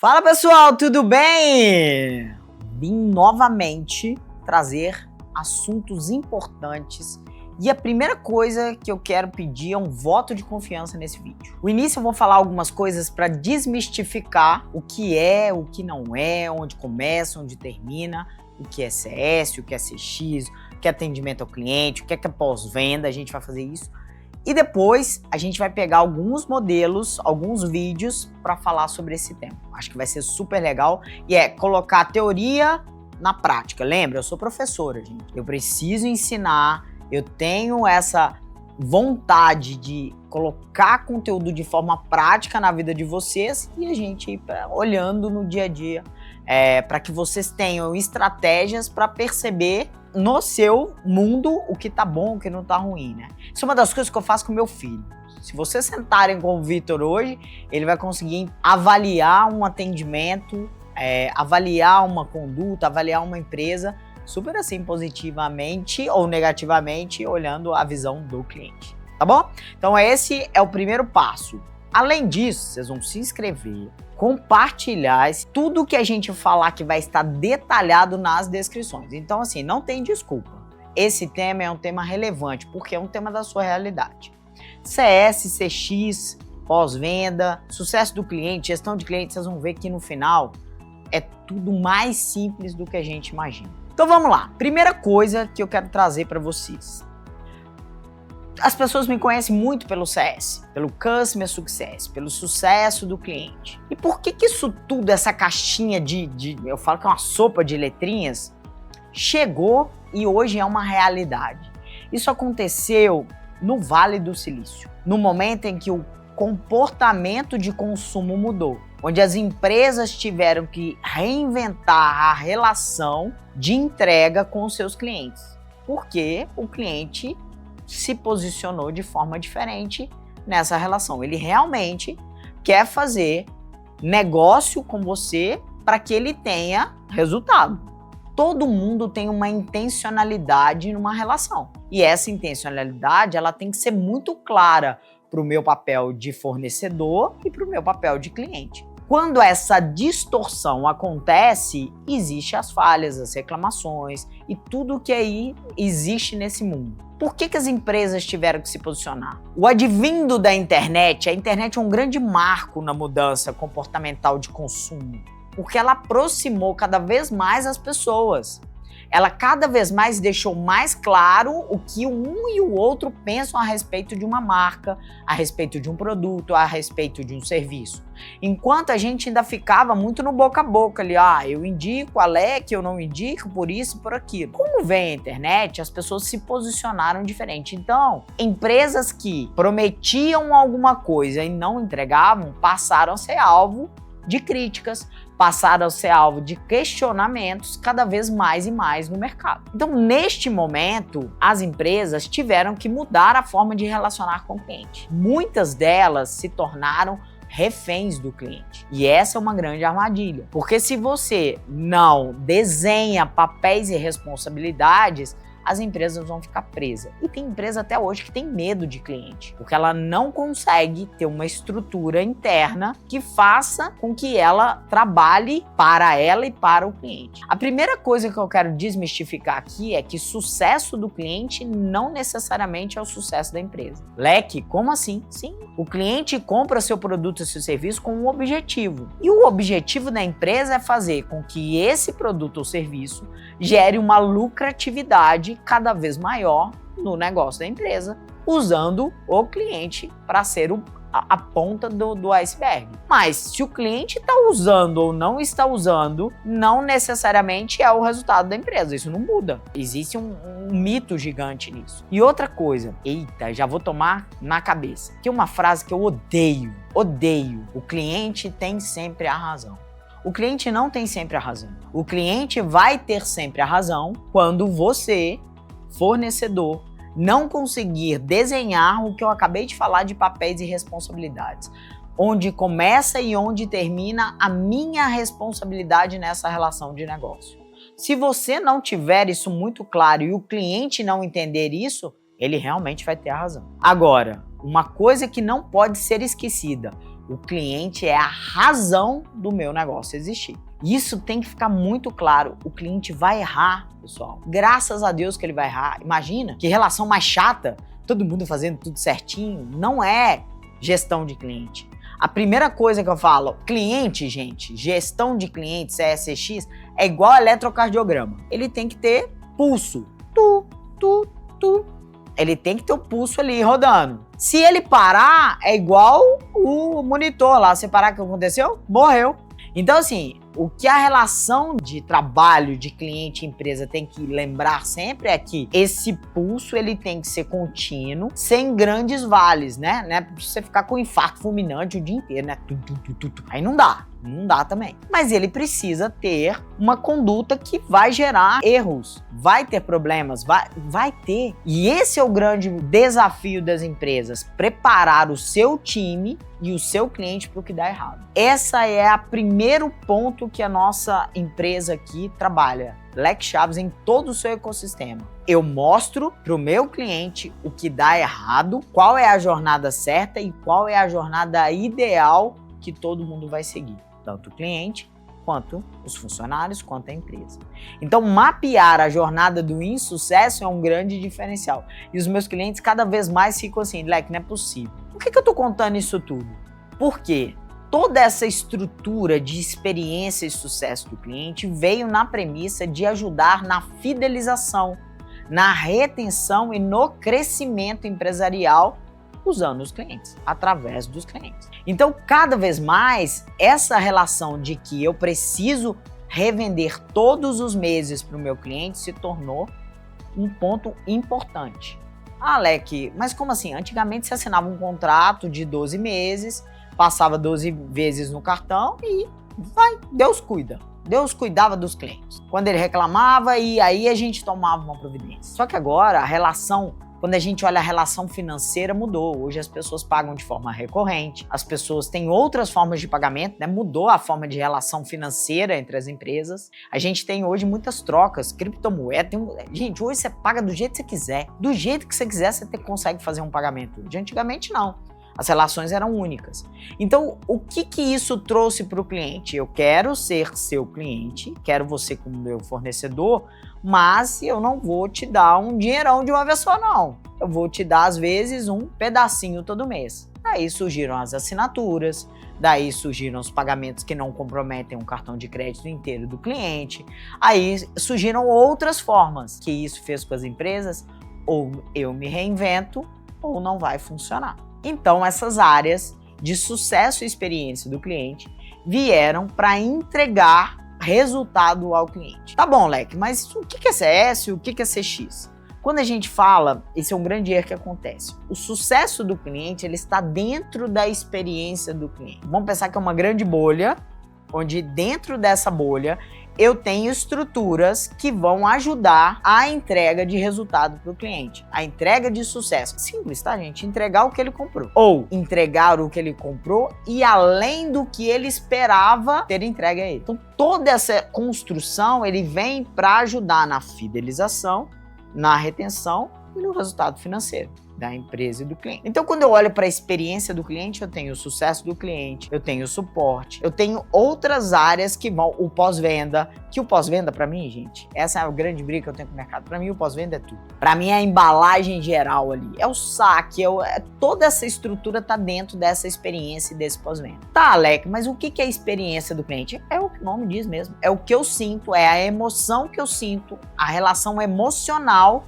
Fala pessoal, tudo bem? Vim novamente trazer assuntos importantes e a primeira coisa que eu quero pedir é um voto de confiança nesse vídeo. No início eu vou falar algumas coisas para desmistificar o que é, o que não é, onde começa, onde termina, o que é CS, o que é CX, o que é atendimento ao cliente, o que é pós-venda, a gente vai fazer isso. E depois a gente vai pegar alguns modelos, alguns vídeos para falar sobre esse tema. Acho que vai ser super legal e é colocar a teoria na prática. Lembra, eu sou professora, gente. Eu preciso ensinar, eu tenho essa vontade de colocar conteúdo de forma prática na vida de vocês e a gente ir olhando no dia a dia para que vocês tenham estratégias para perceber no seu mundo o que tá bom, o que não tá ruim, né? Isso é uma das coisas que eu faço com meu filho. Se vocês sentarem com o Vitor hoje, ele vai conseguir avaliar um atendimento, avaliar uma conduta, avaliar uma empresa, super assim, positivamente ou negativamente, olhando a visão do cliente, tá bom? Então esse é o primeiro passo. Além disso, vocês vão se inscrever, compartilhar tudo que a gente falar que vai estar detalhado nas descrições. Então assim, não tem desculpa. Esse tema é um tema relevante, porque é um tema da sua realidade. CS, CX, pós-venda, sucesso do cliente, gestão de cliente, vocês vão ver que no final é tudo mais simples do que a gente imagina. Então vamos lá, primeira coisa que eu quero trazer para vocês. As pessoas me conhecem muito pelo CS, pelo Customer Success, pelo sucesso do cliente. E por que isso tudo, essa caixinha eu falo que é uma sopa de letrinhas, chegou e hoje é uma realidade? Isso aconteceu no Vale do Silício, no momento em que o comportamento de consumo mudou, onde as empresas tiveram que reinventar a relação de entrega com os seus clientes, porque o cliente se posicionou de forma diferente nessa relação. Ele realmente quer fazer negócio com você para que ele tenha resultado. Todo mundo tem uma intencionalidade numa relação. E essa intencionalidade ela tem que ser muito clara para o meu papel de fornecedor e para o meu papel de cliente. Quando essa distorção acontece, existem as falhas, as reclamações e tudo que aí existe nesse mundo. Por que as empresas tiveram que se posicionar? O advindo da internet, a internet é um grande marco na mudança comportamental de consumo, porque ela aproximou cada vez mais as pessoas. Ela cada vez mais deixou mais claro o que um e o outro pensam a respeito de uma marca, a respeito de um produto, a respeito de um serviço. Enquanto a gente ainda ficava muito no boca a boca ali, eu indico, Alec, eu não indico, por isso e por aquilo. Como vem a internet, as pessoas se posicionaram diferente. Então, empresas que prometiam alguma coisa e não entregavam, passaram a ser alvo de críticas, passaram a ser alvo de questionamentos cada vez mais e mais no mercado. Então, neste momento, as empresas tiveram que mudar a forma de relacionar com o cliente. Muitas delas se tornaram reféns do cliente. E essa é uma grande armadilha, porque se você não desenha papéis e responsabilidades, as empresas vão ficar presas. E tem empresa até hoje que tem medo de cliente, porque ela não consegue ter uma estrutura interna que faça com que ela trabalhe para ela e para o cliente. A primeira coisa que eu quero desmistificar aqui é que sucesso do cliente não necessariamente é o sucesso da empresa. Leque, como assim? Sim, o cliente compra seu produto e seu serviço com um objetivo. E o objetivo da empresa é fazer com que esse produto ou serviço gere uma lucratividade cada vez maior no negócio da empresa, usando o cliente para ser a ponta do iceberg. Mas se o cliente está usando ou não está usando, não necessariamente é o resultado da empresa. Isso não muda. Existe um mito gigante nisso. E outra coisa, já vou tomar na cabeça, que é uma frase que eu odeio. O cliente tem sempre a razão. O cliente não tem sempre a razão. O cliente vai ter sempre a razão quando você, fornecedor, não conseguir desenhar o que eu acabei de falar de papéis e responsabilidades. Onde começa e onde termina a minha responsabilidade nessa relação de negócio. Se você não tiver isso muito claro e o cliente não entender isso, ele realmente vai ter a razão. Agora, uma coisa que não pode ser esquecida: O cliente é a razão do meu negócio existir. Isso tem que ficar muito claro. O cliente vai errar, pessoal. Graças a Deus que ele vai errar. Imagina que relação mais chata, todo mundo fazendo tudo certinho. Não é gestão de cliente. A primeira coisa que eu falo, cliente, gente, gestão de clientes, CSX, é igual eletrocardiograma. Ele tem que ter pulso. Ele tem que ter o pulso ali rodando. Se ele parar, é igual o monitor lá. Você parar, o que aconteceu? Morreu. Então, assim, o que a relação de trabalho de cliente e empresa tem que lembrar sempre é que esse pulso ele tem que ser contínuo, sem grandes vales, né? Não é pra você ficar com infarto fulminante o dia inteiro, né? Aí não dá. Não dá também. Mas ele precisa ter uma conduta que vai gerar erros, vai ter problemas, vai ter. E esse é o grande desafio das empresas, preparar o seu time e o seu cliente para o que dá errado. Essa é o primeiro ponto que a nossa empresa aqui trabalha. Leque Chaves em todo o seu ecossistema. Eu mostro para o meu cliente o que dá errado, qual é a jornada certa e qual é a jornada ideal que todo mundo vai seguir. Tanto o cliente, quanto os funcionários, quanto a empresa. Então, mapear a jornada do insucesso é um grande diferencial. E os meus clientes cada vez mais ficam assim, Leque, não é possível. Por que eu estou contando isso tudo? Porque toda essa estrutura de experiência e sucesso do cliente veio na premissa de ajudar na fidelização, na retenção e no crescimento empresarial usando os clientes, através dos clientes. Então, cada vez mais, essa relação de que eu preciso revender todos os meses para o meu cliente se tornou um ponto importante. Ah, Leque, mas como assim? Antigamente você assinava um contrato de 12 meses, passava 12 vezes no cartão e Deus cuida. Deus cuidava dos clientes. Quando ele reclamava, e aí a gente tomava uma providência. Só que agora a relação, quando a gente olha a relação financeira, mudou. Hoje as pessoas pagam de forma recorrente, as pessoas têm outras formas de pagamento, né? Mudou a forma de relação financeira entre as empresas. A gente tem hoje muitas trocas, criptomoeda. Gente, hoje você paga do jeito que você quiser. Do jeito que você quiser, você consegue fazer um pagamento. Antigamente, não. As relações eram únicas. Então, o que isso trouxe para o cliente? Eu quero ser seu cliente, quero você como meu fornecedor, mas eu não vou te dar um dinheirão de uma vez só, não. Eu vou te dar, às vezes, um pedacinho todo mês. Daí surgiram as assinaturas, daí surgiram os pagamentos que não comprometem um cartão de crédito inteiro do cliente. Aí surgiram outras formas que isso fez com as empresas, ou eu me reinvento, ou não vai funcionar. Então, essas áreas de sucesso e experiência do cliente vieram para entregar resultado ao cliente. Tá bom, Leque, mas o que é CS e o que é CX? Quando a gente fala, esse é um grande erro que acontece. O sucesso do cliente, ele está dentro da experiência do cliente. Vamos pensar que é uma grande bolha, onde dentro dessa bolha eu tenho estruturas que vão ajudar a entrega de resultado para o cliente. A entrega de sucesso. Simples, tá, gente? Entregar o que ele comprou. Ou entregar o que ele comprou e além do que ele esperava ter entregue a ele. Então, toda essa construção, ele vem para ajudar na fidelização, na retenção e no resultado financeiro da empresa e do cliente. Então, quando eu olho para a experiência do cliente, eu tenho o sucesso do cliente, eu tenho o suporte, eu tenho outras áreas que vão, o pós-venda, que o pós-venda para mim, gente, essa é a grande briga que eu tenho com o mercado. Para mim, o pós-venda é tudo. Para mim, é a embalagem geral ali, é o saque, toda essa estrutura tá dentro dessa experiência e desse pós-venda. Tá, Alec, mas o que é a experiência do cliente? É o que o nome diz mesmo, é o que eu sinto, é a emoção que eu sinto, a relação emocional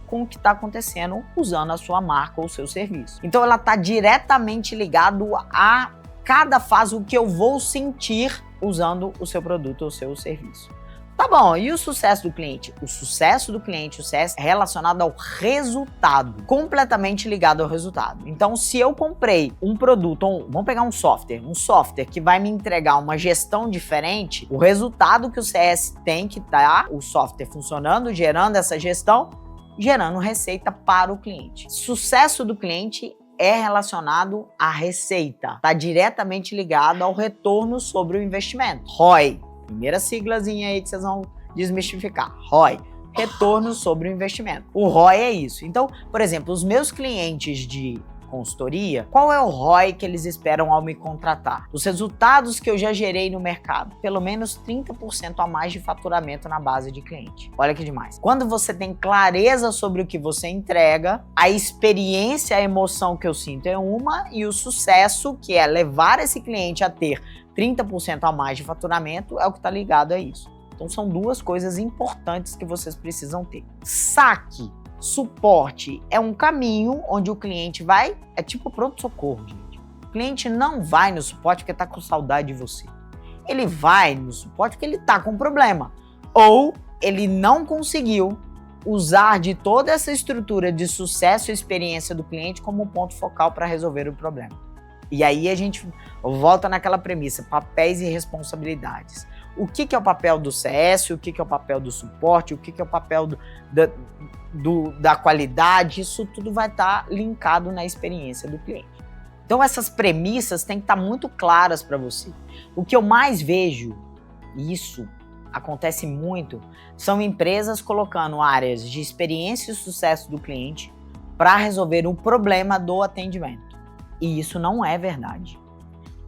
com o que está acontecendo usando a sua marca ou o seu serviço. Então ela está diretamente ligado a cada fase, o que eu vou sentir usando o seu produto ou o seu serviço. Tá bom, e o sucesso do cliente? O sucesso do cliente, o sucesso é relacionado ao resultado, completamente ligado ao resultado. Então, se eu comprei um produto, vamos pegar um software que vai me entregar uma gestão diferente, o resultado que o CS tem que estar, o software funcionando, gerando essa gestão, gerando receita para o cliente. Sucesso do cliente é relacionado à receita, está diretamente ligado ao retorno sobre o investimento. ROI, primeira siglazinha aí que vocês vão desmistificar. ROI, retorno sobre o investimento. O ROI é isso. Então, por exemplo, os meus clientes de consultoria, qual é o ROI que eles esperam ao me contratar? Os resultados que eu já gerei no mercado, pelo menos 30% a mais de faturamento na base de cliente. Olha que demais. Quando você tem clareza sobre o que você entrega, a experiência, a emoção que eu sinto é uma, e o sucesso, que é levar esse cliente a ter 30% a mais de faturamento, é o que está ligado a isso. Então são duas coisas importantes que vocês precisam ter. Saque, suporte é um caminho onde o cliente vai, é tipo pronto-socorro, gente. O cliente não vai no suporte porque está com saudade de você. Ele vai no suporte porque ele está com problema. Ou ele não conseguiu usar de toda essa estrutura de sucesso e experiência do cliente como ponto focal para resolver o problema. E aí a gente volta naquela premissa, papéis e responsabilidades. O que é o papel do CS, o que é o papel do suporte, o que é o papel da qualidade, isso tudo vai estar linkado na experiência do cliente. Então essas premissas têm que estar muito claras para você. O que eu mais vejo, e isso acontece muito, são empresas colocando áreas de experiência e sucesso do cliente para resolver o problema do atendimento. E isso não é verdade.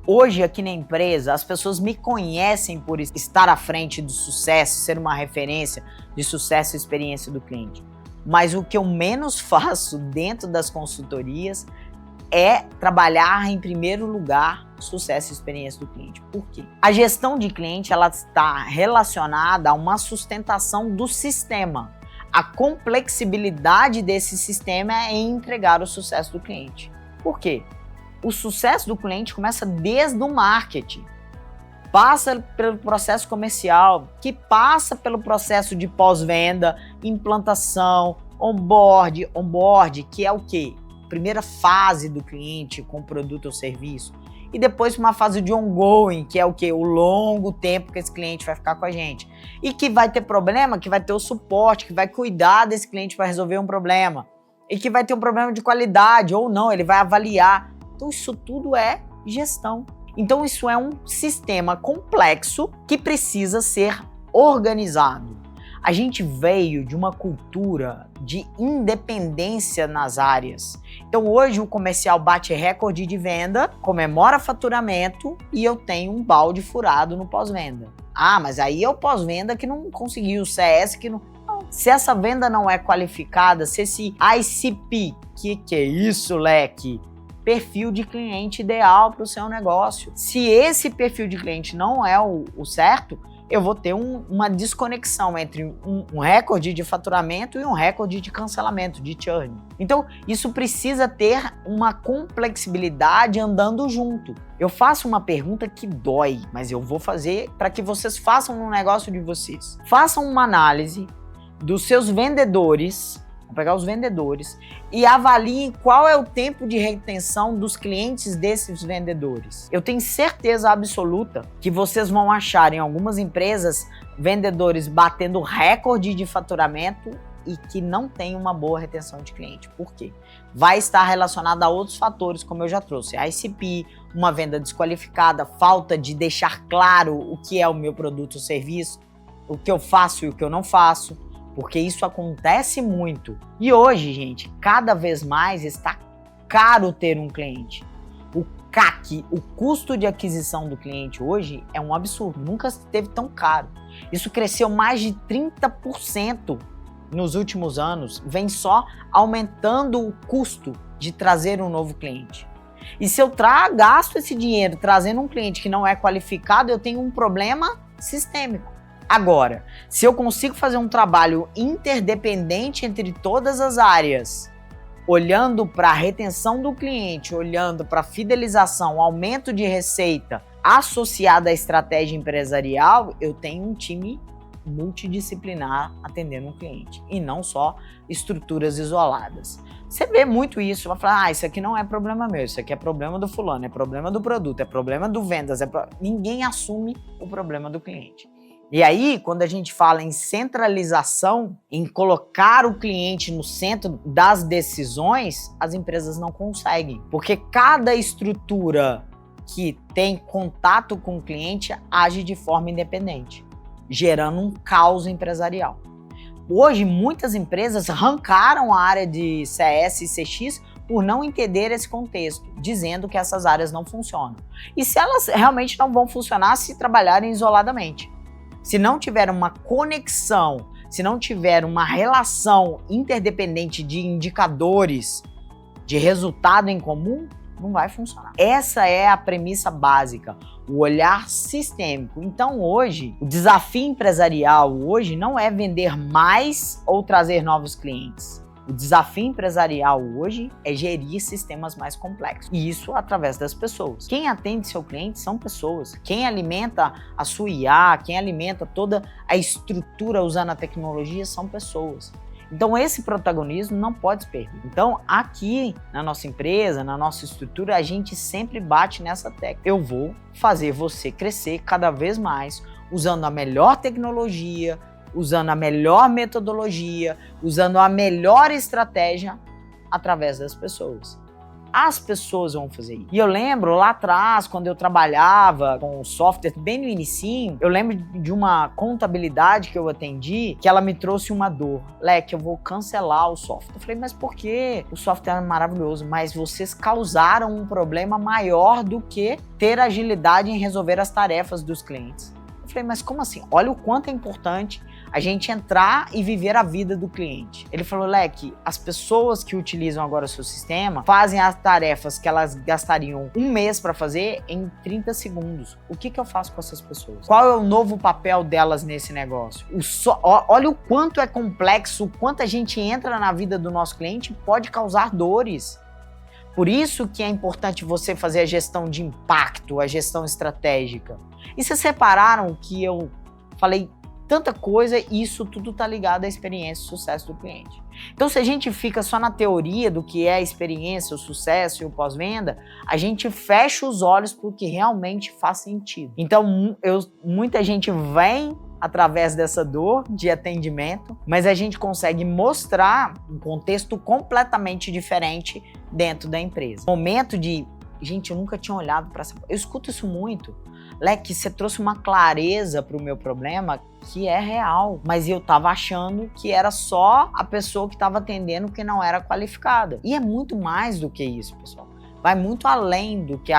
Hoje, aqui na empresa, as pessoas me conhecem por estar à frente do sucesso, ser uma referência de sucesso e experiência do cliente. Mas o que eu menos faço dentro das consultorias é trabalhar, em primeiro lugar, sucesso e experiência do cliente. Por quê? A gestão de cliente, ela está relacionada a uma sustentação do sistema. A complexibilidade desse sistema é em entregar o sucesso do cliente. Por quê? O sucesso do cliente começa desde o marketing, passa pelo processo comercial, que passa pelo processo de pós-venda, implantação, onboard, que é o quê? Primeira fase do cliente com o produto ou serviço. E depois uma fase de ongoing, que é o quê? O longo tempo que esse cliente vai ficar com a gente. E que vai ter problema, que vai ter o suporte, que vai cuidar desse cliente para resolver um problema. E que vai ter um problema de qualidade ou não, ele vai avaliar. Então isso tudo é gestão. Então isso é um sistema complexo que precisa ser organizado. A gente veio de uma cultura de independência nas áreas. Então hoje o comercial bate recorde de venda, comemora faturamento e eu tenho um balde furado no pós-venda. Ah, mas aí é o pós-venda que não conseguiu, o CS que não... Se essa venda não é qualificada, se esse ICP, que é isso, leque? Perfil de cliente ideal para o seu negócio. Se esse perfil de cliente não é o certo, eu vou ter uma desconexão entre um recorde de faturamento e um recorde de cancelamento, de churn. Então, isso precisa ter uma complexibilidade andando junto. Eu faço uma pergunta que dói, mas eu vou fazer para que vocês façam no negócio de vocês. Façam uma análise dos seus vendedores, vou pegar os vendedores, e avaliem qual é o tempo de retenção dos clientes desses vendedores. Eu tenho certeza absoluta que vocês vão achar em algumas empresas vendedores batendo recorde de faturamento e que não tem uma boa retenção de cliente. Por quê? Vai estar relacionado a outros fatores, como eu já trouxe. ICP, uma venda desqualificada, falta de deixar claro o que é o meu produto ou serviço, o que eu faço e o que eu não faço. Porque isso acontece muito. E hoje, gente, cada vez mais está caro ter um cliente. O CAC, o custo de aquisição do cliente hoje é um absurdo. Nunca esteve tão caro. Isso cresceu mais de 30% nos últimos anos. Vem só aumentando o custo de trazer um novo cliente. E se eu gasto esse dinheiro trazendo um cliente que não é qualificado, eu tenho um problema sistêmico. Agora, se eu consigo fazer um trabalho interdependente entre todas as áreas, olhando para a retenção do cliente, olhando para a fidelização, aumento de receita associada à estratégia empresarial, eu tenho um time multidisciplinar atendendo um cliente e não só estruturas isoladas. Você vê muito isso, vai falar, isso aqui não é problema meu, isso aqui é problema do fulano, é problema do produto, é problema do vendas, ninguém assume o problema do cliente. E aí, quando a gente fala em centralização, em colocar o cliente no centro das decisões, as empresas não conseguem. Porque cada estrutura que tem contato com o cliente age de forma independente, gerando um caos empresarial. Hoje, muitas empresas arrancaram a área de CS e CX por não entender esse contexto, dizendo que essas áreas não funcionam. E se elas realmente não vão funcionar se trabalharem isoladamente. Se não tiver uma conexão, se não tiver uma relação interdependente de indicadores de resultado em comum, não vai funcionar. Essa é a premissa básica, o olhar sistêmico. Então hoje, o desafio empresarial hoje não é vender mais ou trazer novos clientes. O desafio empresarial hoje é gerir sistemas mais complexos. E isso através das pessoas. Quem atende seu cliente são pessoas. Quem alimenta a sua IA, quem alimenta toda a estrutura usando a tecnologia são pessoas. Então esse protagonismo não pode se perder. Então aqui na nossa empresa, na nossa estrutura, a gente sempre bate nessa tecla. Eu vou fazer você crescer cada vez mais usando a melhor tecnologia, usando a melhor metodologia, usando a melhor estratégia através das pessoas. As pessoas vão fazer isso. E eu lembro lá atrás, quando eu trabalhava com software bem no inicinho, eu lembro de uma contabilidade que eu atendi, que ela me trouxe uma dor. Leque, eu vou cancelar o software. Eu falei, mas por quê? O software é maravilhoso, mas vocês causaram um problema maior do que ter agilidade em resolver as tarefas dos clientes. Eu falei, mas como assim? Olha o quanto é importante a gente entrar e viver a vida do cliente. Ele falou, Leque, as pessoas que utilizam agora o seu sistema fazem as tarefas que elas gastariam um mês para fazer em 30 segundos. O que eu faço com essas pessoas? Qual é o novo papel delas nesse negócio? Olha o quanto é complexo, o quanto a gente entra na vida do nosso cliente e pode causar dores. Por isso que é importante você fazer a gestão de impacto, a gestão estratégica. E vocês repararam que eu falei tanta coisa e isso tudo está ligado à experiência e sucesso do cliente. Então, se a gente fica só na teoria do que é a experiência, o sucesso e o pós-venda, a gente fecha os olhos para o que realmente faz sentido. Então, muita gente vem através dessa dor de atendimento, mas a gente consegue mostrar um contexto completamente diferente dentro da empresa. Momento de, gente, eu nunca tinha olhado para essa... Eu escuto isso muito. Leque, você trouxe uma clareza para o meu problema que é real, mas eu estava achando que era só a pessoa que estava atendendo que não era qualificada. E é muito mais do que isso, pessoal. Vai muito além do que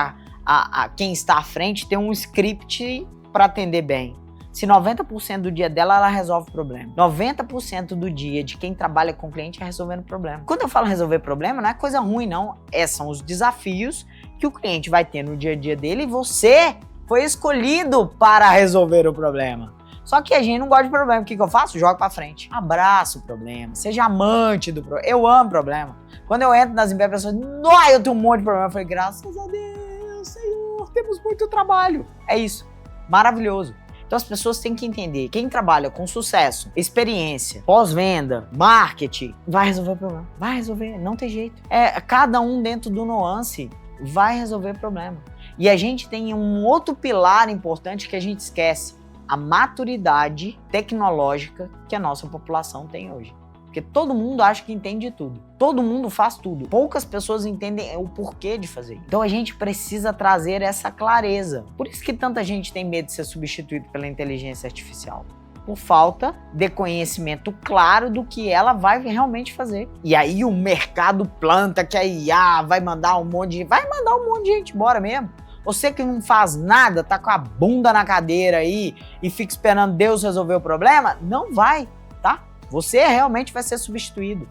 quem está à frente tem um script para atender bem. Se 90% do dia dela, ela resolve o problema. 90% do dia de quem trabalha com o cliente é resolvendo problema. Quando eu falo resolver problema, não é coisa ruim, não. São os desafios que o cliente vai ter no dia a dia dele e você foi escolhido para resolver o problema. Só que a gente não gosta de problema. O que eu faço? Jogo para frente. Abraço o problema. Seja amante do problema. Eu amo problema. Quando eu entro nas empresas, a pessoa diz, eu tenho um monte de problema. Eu falei, graças a Deus, Senhor, temos muito trabalho. É isso. Maravilhoso. Então as pessoas têm que entender, quem trabalha com sucesso, experiência, pós-venda, marketing, vai resolver o problema. Vai resolver, não tem jeito. Cada um dentro do nuance vai resolver o problema. E a gente tem um outro pilar importante que a gente esquece, a maturidade tecnológica que a nossa população tem hoje. Porque todo mundo acha que entende tudo. Todo mundo faz tudo. Poucas pessoas entendem o porquê de fazer. Então a gente precisa trazer essa clareza. Por isso que tanta gente tem medo de ser substituído pela inteligência artificial. Por falta de conhecimento claro do que ela vai realmente fazer. E aí o mercado planta que a IA vai mandar um monte de gente embora mesmo. Você que não faz nada, tá com a bunda na cadeira aí e fica esperando Deus resolver o problema, não vai, tá? Você realmente vai ser substituído.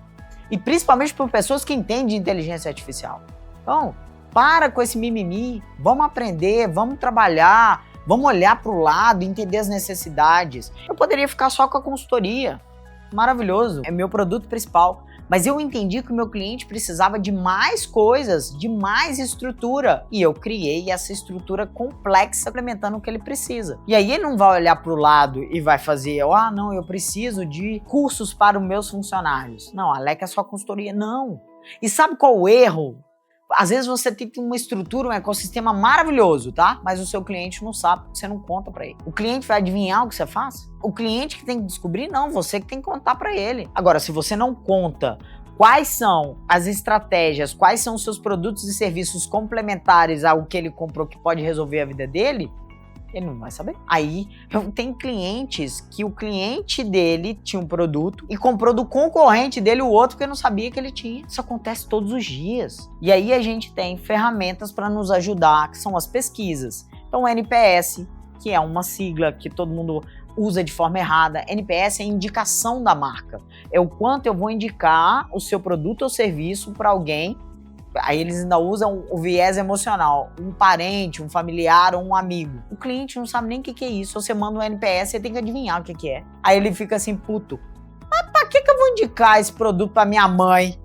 E principalmente por pessoas que entendem de inteligência artificial. Então, para com esse mimimi, vamos aprender, vamos trabalhar, vamos olhar para o lado, entender as necessidades. Eu poderia ficar só com a consultoria, maravilhoso, é meu produto principal. Mas eu entendi que o meu cliente precisava de mais coisas, de mais estrutura. E eu criei essa estrutura complexa, implementando o que ele precisa. E aí ele não vai olhar para o lado e vai fazer, não, eu preciso de cursos para os meus funcionários. Não, a Leque é só consultoria. Não. E sabe qual o erro? Às vezes você tem uma estrutura, um ecossistema maravilhoso, tá? Mas o seu cliente não sabe, porque você não conta para ele. O cliente vai adivinhar o que você faz? O cliente que tem que descobrir? Não, você que tem que contar para ele. Agora, se você não conta quais são as estratégias, quais são os seus produtos e serviços complementares ao que ele comprou que pode resolver a vida dele, Ele não vai saber. Aí, tem clientes que o cliente dele tinha um produto e comprou do concorrente dele o outro porque não sabia que ele tinha. Isso acontece todos os dias. E aí a gente tem ferramentas para nos ajudar, que são as pesquisas. Então, o NPS, que é uma sigla que todo mundo usa de forma errada. NPS é indicação da marca. É o quanto eu vou indicar o seu produto ou serviço para alguém. Aí eles ainda usam o viés emocional. Um parente, um familiar ou um amigo. O cliente não sabe nem o que é isso. Você manda um NPS, você tem que adivinhar o que é. Aí ele fica assim, puto. Mas pra que eu vou indicar esse produto pra minha mãe?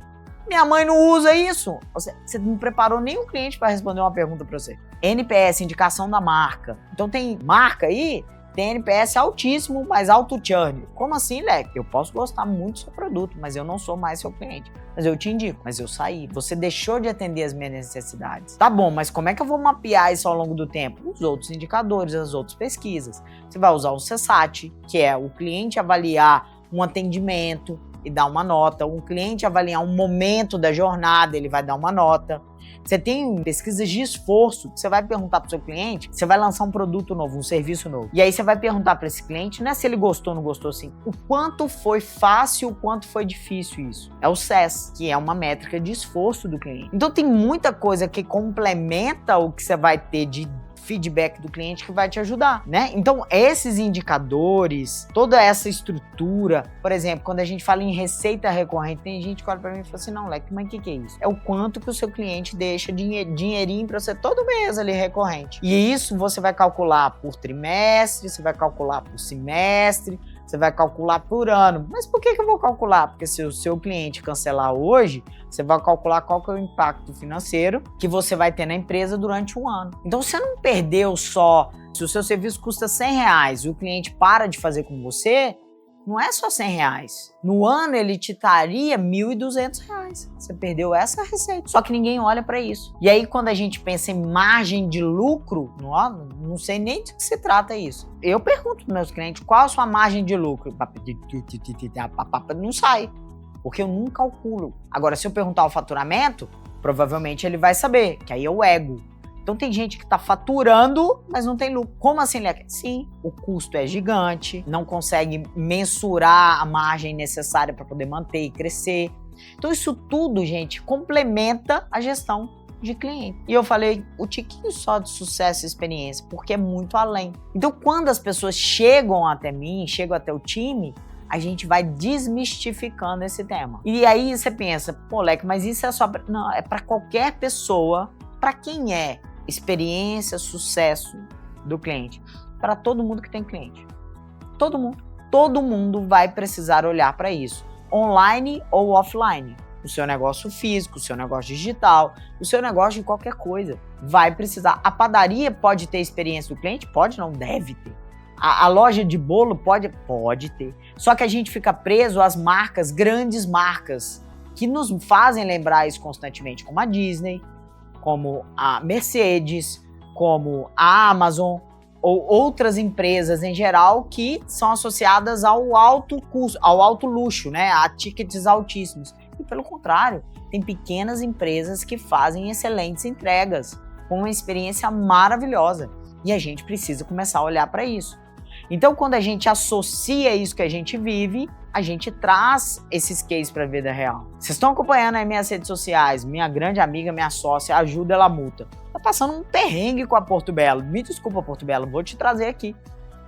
Minha mãe não usa isso. Você não preparou nenhum cliente para responder uma pergunta para você. NPS, indicação da marca. Então tem marca aí, tem NPS altíssimo, mas alto churn. Como assim, Leque? Eu posso gostar muito do seu produto, mas eu não sou mais seu cliente. Mas eu te indico, mas eu saí. Você deixou de atender as minhas necessidades. Tá bom, mas como é que eu vou mapear isso ao longo do tempo? Os outros indicadores, as outras pesquisas. Você vai usar o CSAT, que é o cliente avaliar um atendimento e dar uma nota. Um cliente avaliar um momento da jornada, ele vai dar uma nota. Você tem pesquisas de esforço, você vai perguntar para o seu cliente, você vai lançar um produto novo, um serviço novo. E aí você vai perguntar para esse cliente, não é se ele gostou ou não gostou assim, o quanto foi fácil, o quanto foi difícil isso. É o CES, que é uma métrica de esforço do cliente. Então tem muita coisa que complementa o que você vai ter de feedback do cliente que vai te ajudar, né? Então, esses indicadores, toda essa estrutura, por exemplo, quando a gente fala em receita recorrente, tem gente que olha pra mim e fala assim, não, Leque, mas o que é isso? É o quanto que o seu cliente deixa dinheirinho pra você todo mês ali recorrente. E isso você vai calcular por trimestre, você vai calcular por semestre, você vai calcular por ano. Mas por que eu vou calcular? Porque se o seu cliente cancelar hoje, você vai calcular qual que é o impacto financeiro que você vai ter na empresa durante um ano. Então você não perdeu só, se o seu serviço custa R$100 e o cliente para de fazer com você, não é só R$100. No ano ele te daria R$1.200. Você perdeu essa receita. Só que ninguém olha para isso. E aí quando a gente pensa em margem de lucro, não sei nem de que se trata isso. Eu pergunto para meus clientes, qual a sua margem de lucro? Não sai, porque eu não calculo. Agora, se eu perguntar o faturamento, provavelmente ele vai saber, que aí é o ego. Então tem gente que está faturando, mas não tem lucro. Como assim, Leque? Sim, o custo é gigante, não consegue mensurar a margem necessária para poder manter e crescer. Então isso tudo, gente, complementa a gestão de cliente. E eu falei o tiquinho só de sucesso e experiência, porque é muito além. Então quando as pessoas chegam até mim, chegam até o time, a gente vai desmistificando esse tema. E aí você pensa, pô, Leque, mas isso é só... Não, é para qualquer pessoa. Para quem é experiência, sucesso do cliente? Para todo mundo que tem cliente. Todo mundo. Todo mundo vai precisar olhar para isso. Online ou offline. O seu negócio físico, o seu negócio digital, o seu negócio de qualquer coisa. Vai precisar. A padaria pode ter experiência do cliente? Pode, não, deve ter. A loja de bolo pode ter. Só que a gente fica preso às marcas, grandes marcas, que nos fazem lembrar isso constantemente, como a Disney, como a Mercedes, como a Amazon, ou outras empresas em geral que são associadas ao alto custo, ao alto luxo, né? A tickets altíssimos. E pelo contrário, tem pequenas empresas que fazem excelentes entregas, com uma experiência maravilhosa. E a gente precisa começar a olhar para isso. Então, quando a gente associa isso que a gente vive, a gente traz esses cases para a vida real. Vocês estão acompanhando aí minhas redes sociais, minha grande amiga, minha sócia, Ajuda Ela Multa. Tá passando um perrengue com a Porto Belo. Me desculpa, Porto Belo, vou te trazer aqui.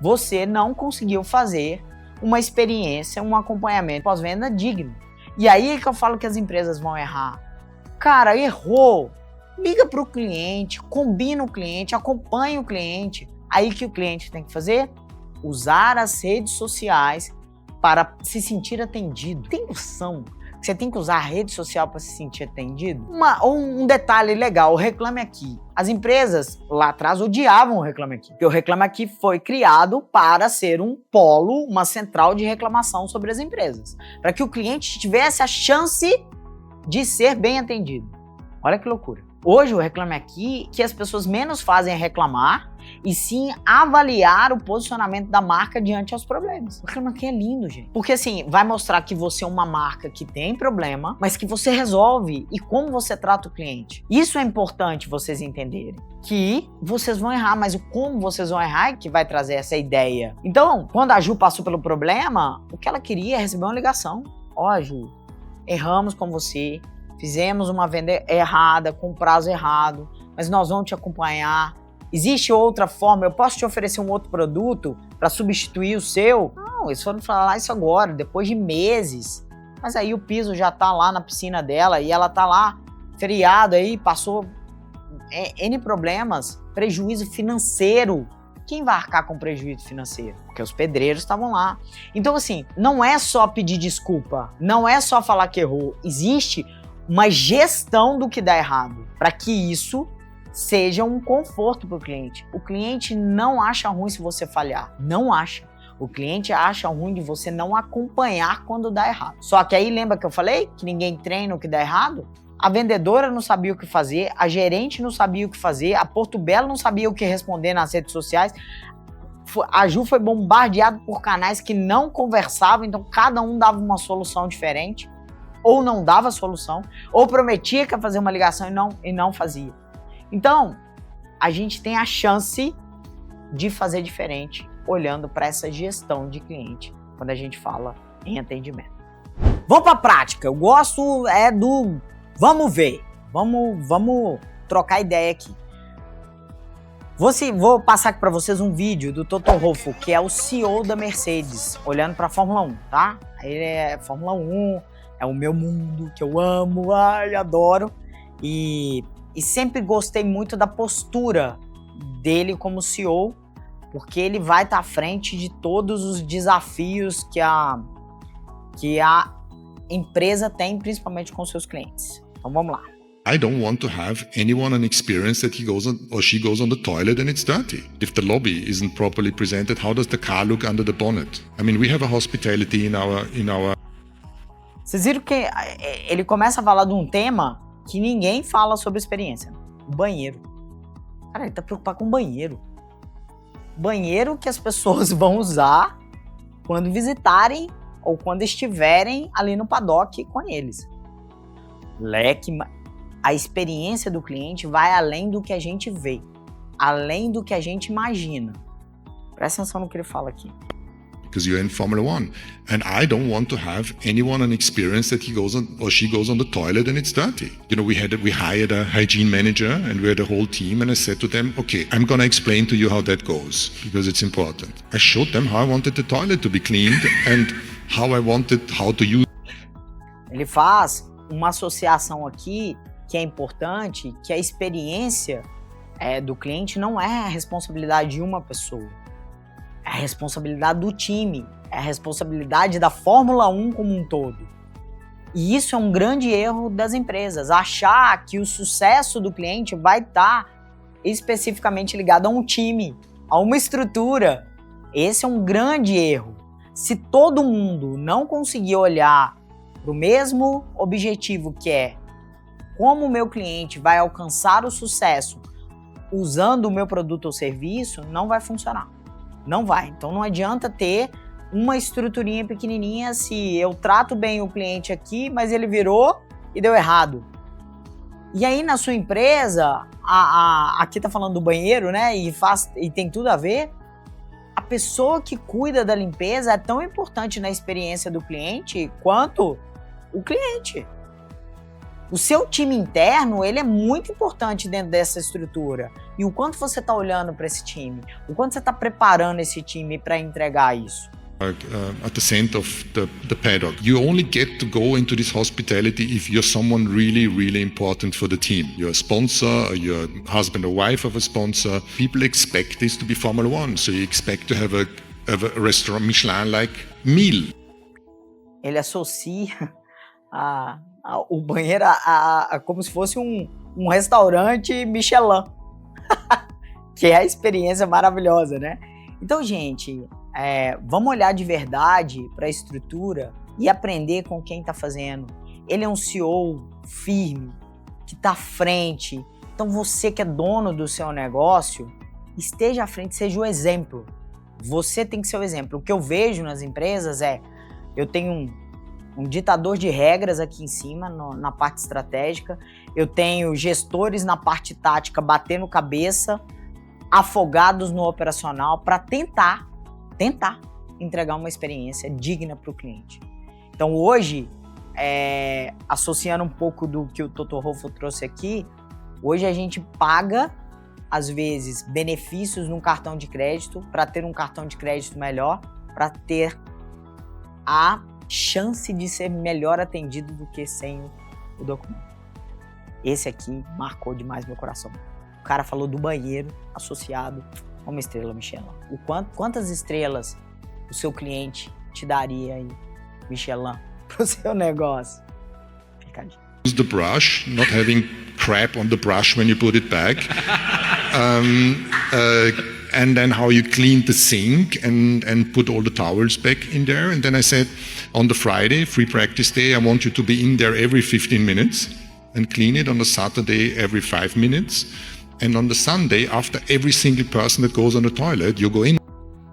Você não conseguiu fazer uma experiência, um acompanhamento pós-venda digno. E aí é que eu falo que as empresas vão errar. Cara, errou. Liga para o cliente, combina o cliente, acompanha o cliente. Aí o que o cliente tem que fazer? Usar as redes sociais para se sentir atendido. Tem noção que você tem que usar a rede social para se sentir atendido? Um detalhe legal, o Reclame Aqui. As empresas lá atrás odiavam o Reclame Aqui, porque o Reclame Aqui foi criado para ser um polo, uma central de reclamação sobre as empresas, para que o cliente tivesse a chance de ser bem atendido. Olha que loucura. Hoje o Reclame Aqui, que as pessoas menos fazem é reclamar e sim avaliar o posicionamento da marca diante aos problemas. O Reclame Aqui é lindo, gente. Porque assim, vai mostrar que você é uma marca que tem problema, mas que você resolve e como você trata o cliente. Isso é importante vocês entenderem. Que vocês vão errar, mas o como vocês vão errar é que vai trazer essa ideia. Então, quando a Ju passou pelo problema, o que ela queria é receber uma ligação. Ó, Ju, erramos com você, fizemos uma venda errada, com prazo errado, mas nós vamos te acompanhar. Existe outra forma? Eu posso te oferecer um outro produto para substituir o seu? Não, eles foram falar isso agora, depois de meses. Mas aí o piso já tá lá na piscina dela e ela tá lá, feriado aí, passou N problemas, prejuízo financeiro. Quem vai arcar com prejuízo financeiro? Porque os pedreiros estavam lá. Então assim, não é só pedir desculpa, não é só falar que errou. Existe uma gestão do que dá errado, para que isso seja um conforto para o cliente. O cliente não acha ruim se você falhar, não acha. O cliente acha ruim de você não acompanhar quando dá errado. Só que aí lembra que eu falei que ninguém treina o que dá errado? A vendedora não sabia o que fazer, a gerente não sabia o que fazer, a Porto Belo não sabia o que responder nas redes sociais. A Ju foi bombardeada por canais que não conversavam, então cada um dava uma solução diferente, ou não dava solução, ou prometia que ia fazer uma ligação e não fazia. Então, a gente tem a chance de fazer diferente olhando para essa gestão de cliente quando a gente fala em atendimento. Vamos para a prática. Eu gosto do vamos ver, vamos trocar ideia aqui. Vou passar aqui para vocês um vídeo do Toto Wolff, que é o CEO da Mercedes, olhando para a Fórmula 1, tá? Ele é Fórmula 1, é o meu mundo, que eu amo, adoro. E sempre gostei muito da postura dele como CEO, porque ele vai estar à frente de todos os desafios que a empresa tem, principalmente com seus clientes. Então vamos lá. I don't want to have anyone an experience that he goes on or she goes on the toilet and it's dirty. If the lobby isn't properly presented, how does the car look under the bonnet? I mean, we have a hospitality in our. Vocês viram que ele começa a falar de um tema que ninguém fala sobre experiência. O banheiro. Cara, ele tá preocupado com o banheiro. Banheiro que as pessoas vão usar quando visitarem ou quando estiverem ali no paddock com eles. A experiência do cliente vai além do que a gente vê, além do que a gente imagina. Presta atenção no que ele fala aqui. Because you're in Formula One, and I don't want to have anyone an experience that he goes on or she goes on the toilet and it's dirty. You know, we hired a hygiene manager and we had a whole team, and I said to them, okay, I'm gonna explain to you how that goes because it's important. I showed them how I wanted the toilet to be cleaned and how to use. Ele faz uma associação aqui que é importante, que a experiência do cliente não é a responsabilidade de uma pessoa. É a responsabilidade do time, é a responsabilidade da Fórmula 1 como um todo. E isso é um grande erro das empresas, achar que o sucesso do cliente vai estar especificamente ligado a um time, a uma estrutura. Esse é um grande erro. Se todo mundo não conseguir olhar para o mesmo objetivo, que é como o meu cliente vai alcançar o sucesso usando o meu produto ou serviço, não vai funcionar. Não vai. Então não adianta ter uma estruturinha pequenininha se eu trato bem o cliente aqui, mas ele virou e deu errado. E aí na sua empresa, aqui tá falando do banheiro, né? E tem tudo a ver. A pessoa que cuida da limpeza é tão importante na experiência do cliente quanto o cliente. O seu time interno, ele é muito importante dentro dessa estrutura. E o quanto você está olhando para esse time? O quanto você está preparando esse time para entregar isso? At the center of the paddock. You only get to go into this hospitality if you're someone really, really important for the team. You're a sponsor, or you're husband or wife of a sponsor. People expect this to be Formula One, so you expect to have a restaurant Michelin-like meal. Ele associa o banheiro como se fosse um restaurante Michelin, que é a experiência maravilhosa, né? Então, gente, vamos olhar de verdade para a estrutura e aprender com quem está fazendo. Ele é um CEO firme, que está à frente. Então, você que é dono do seu negócio, esteja à frente, seja o exemplo. Você tem que ser o exemplo. O que eu vejo nas empresas eu tenho um ditador de regras aqui em cima, na parte estratégica, eu tenho gestores na parte tática batendo cabeça, afogados no operacional para tentar entregar uma experiência digna para o cliente. Então hoje, associando um pouco do que o Toto Rolfo trouxe aqui, hoje a gente paga, às vezes, benefícios num cartão de crédito para ter um cartão de crédito melhor, para ter a chance de ser melhor atendido do que sem o documento. Esse aqui marcou demais meu coração. O cara falou do banheiro associado a uma estrela Michelin. Quantas estrelas o seu cliente te daria aí, Michelin, pro seu negócio? Fica a dica. Use the brush, not having crap on the brush when you put it back. And then how you clean the sink and put all the towels back in there. And then I said, on the Friday, free practice day, I want you to be in there every 15 minutes and clean it. On the Saturday, every 5 minutes. And on the Sunday, after every single person that goes on the toilet, you go in.